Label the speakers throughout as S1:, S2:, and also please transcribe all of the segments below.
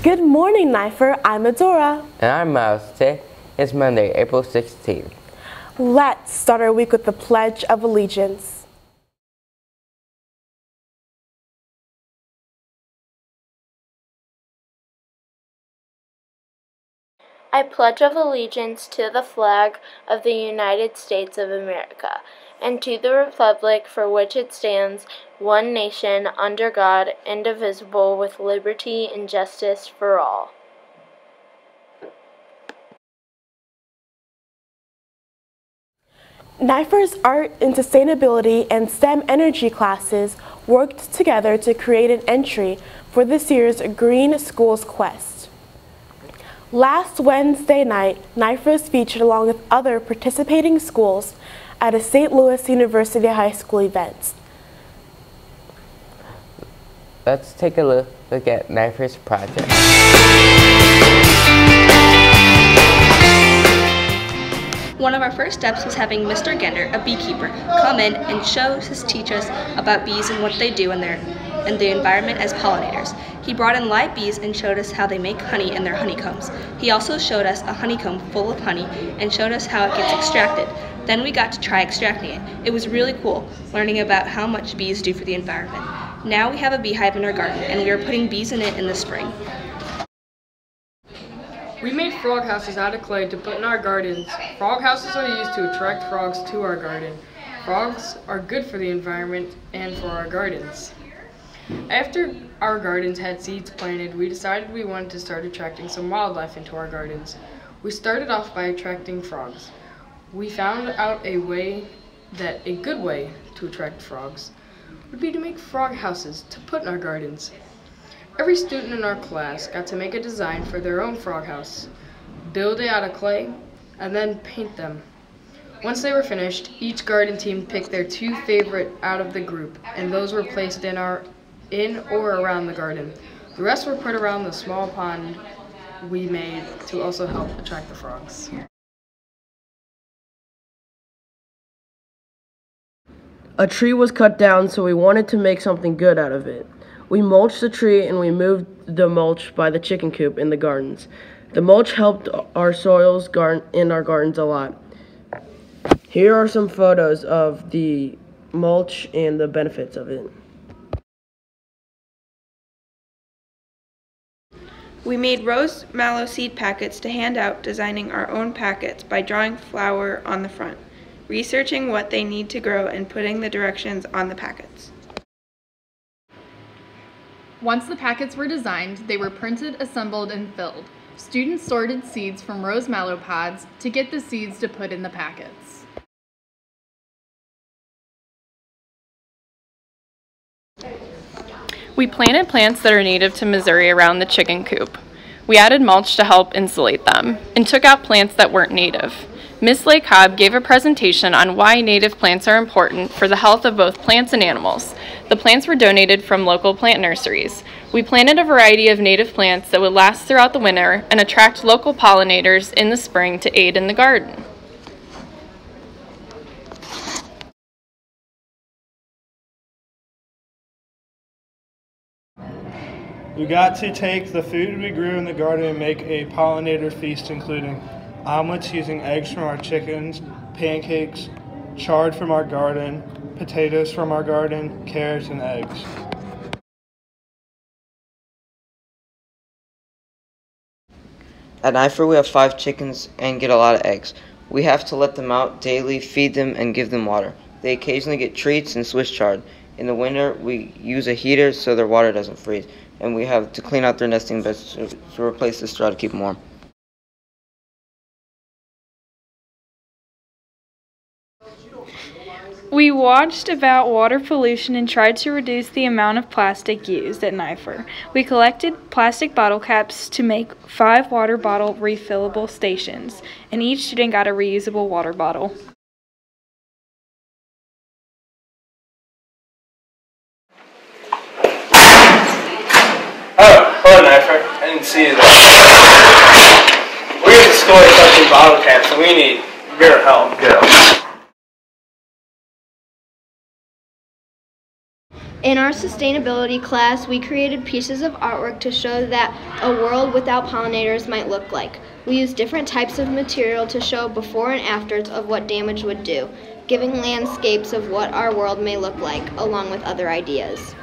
S1: Good morning, Nifer. I'm Adora.
S2: And I'm Miles. Today is Monday, April 16th.
S1: Let's start our week with the Pledge of Allegiance.
S3: I pledge of allegiance to the flag of the United States of America, and to the republic for which it stands, one nation, under God, indivisible, with liberty and justice for all.
S1: Nifer's Art and Sustainability and STEM Energy classes worked together to create an entry for this year's Green Schools Quest. Last Wednesday night, Nifer was featured along with other participating schools at a St. Louis University High School event.
S2: Let's take a look at Nifer's project.
S4: One of our first steps was having Mr. Gender, a beekeeper, come in and teach us about bees and what they do in the environment as pollinators. He brought in live bees and showed us how they make honey in their honeycombs. He also showed us a honeycomb full of honey and showed us how it gets extracted. Then we got to try extracting it. It was really cool, learning about how much bees do for the environment. Now we have a beehive in our garden, and we are putting bees in it in the spring.
S5: We made frog houses out of clay to put in our gardens. Frog houses are used to attract frogs to our garden. Frogs are good for the environment and for our gardens. After our gardens had seeds planted, we decided we wanted to start attracting some wildlife into our gardens. We started off by attracting frogs. We found out a good way to attract frogs would be to make frog houses to put in our gardens. Every student in our class got to make a design for their own frog house, build it out of clay, and then paint them. Once they were finished, each garden team picked their two favorite out of the group, and those were placed in or around the garden. The rest were put around the small pond we made to also help attract the frogs.
S6: A tree was cut down, so we wanted to make something good out of it. We mulched the tree and we moved the mulch by the chicken coop in the gardens. The mulch helped our soils in our gardens a lot. Here are some photos of the mulch and the benefits of it.
S7: We made rose mallow seed packets to hand out, designing our own packets by drawing flower on the front, researching what they need to grow, and putting the directions on the packets.
S8: Once the packets were designed, they were printed, assembled, and filled. Students sorted seeds from rose mallow pods to get the seeds to put in the packets. We planted plants that are native to Missouri around the chicken coop. We added mulch to help insulate them, and took out plants that weren't native. Miss Lake Cobb gave a presentation on why native plants are important for the health of both plants and animals. The plants were donated from local plant nurseries. We planted a variety of native plants that would last throughout the winter and attract local pollinators in the spring to aid in the garden.
S9: We got to take the food we grew in the garden and make a pollinator feast, including omelets using eggs from our chickens, pancakes, chard from our garden, potatoes from our garden, carrots, and eggs.
S10: At Nifer, we have 5 chickens and get a lot of eggs. We have to let them out daily, feed them, and give them water. They occasionally get treats and Swiss chard. In the winter, we use a heater so their water doesn't freeze, and we have to clean out their nesting beds to replace the straw to keep them warm.
S7: We watched about water pollution and tried to reduce the amount of plastic used at Nifer. We collected plastic bottle caps to make 5 water bottle refillable stations, and each student got a reusable water bottle.
S11: Oh, hello, Nifer. I didn't see you there. We're going to store collecting bottle caps, and we need your help. Yeah.
S12: In our sustainability class, we created pieces of artwork to show that a world without pollinators might look like. We used different types of material to show before and afters of what damage would do, giving landscapes of what our world may look like, along with other ideas.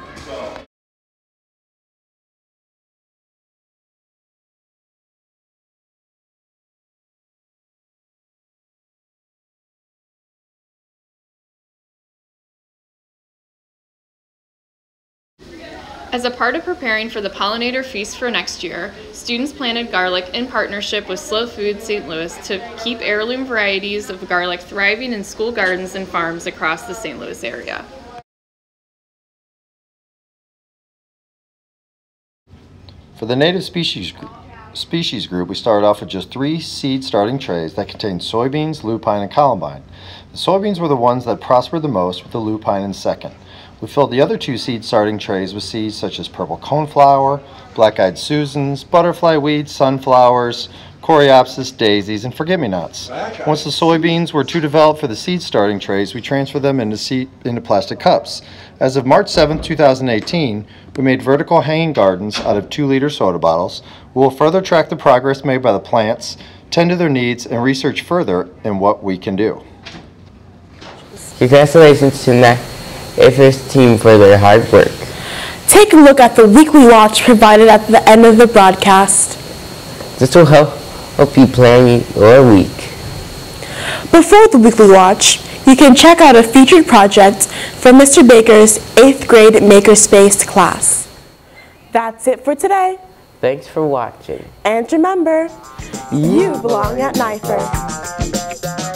S8: As a part of preparing for the pollinator feast for next year, students planted garlic in partnership with Slow Food St. Louis to keep heirloom varieties of garlic thriving in school gardens and farms across the St. Louis area.
S13: For the native species group, we started off with just 3 seed starting trays that contained soybeans, lupine, and columbine. The soybeans were the ones that prospered the most, with the lupine in second. We filled the other 2 seed starting trays with seeds such as purple coneflower, black-eyed Susans, butterfly weeds, sunflowers, coreopsis, daisies, and forget-me-nots. Once the soybeans were too developed for the seed starting trays, we transferred them into plastic cups. As of March 7, 2018, we made vertical hanging gardens out of 2-liter soda bottles. We will further track the progress made by the plants, tend to their needs, and research further in what we can do.
S2: Congratulations to NYFIR's team for their hard work.
S1: Take a look at the weekly watch provided at the end of the broadcast.
S2: This will help you plan your week.
S1: Before the weekly watch, you can check out a featured project from Mr. Baker's 8th grade Makerspace class. That's it for today.
S2: Thanks for watching.
S1: And remember, you belong at NYFIR.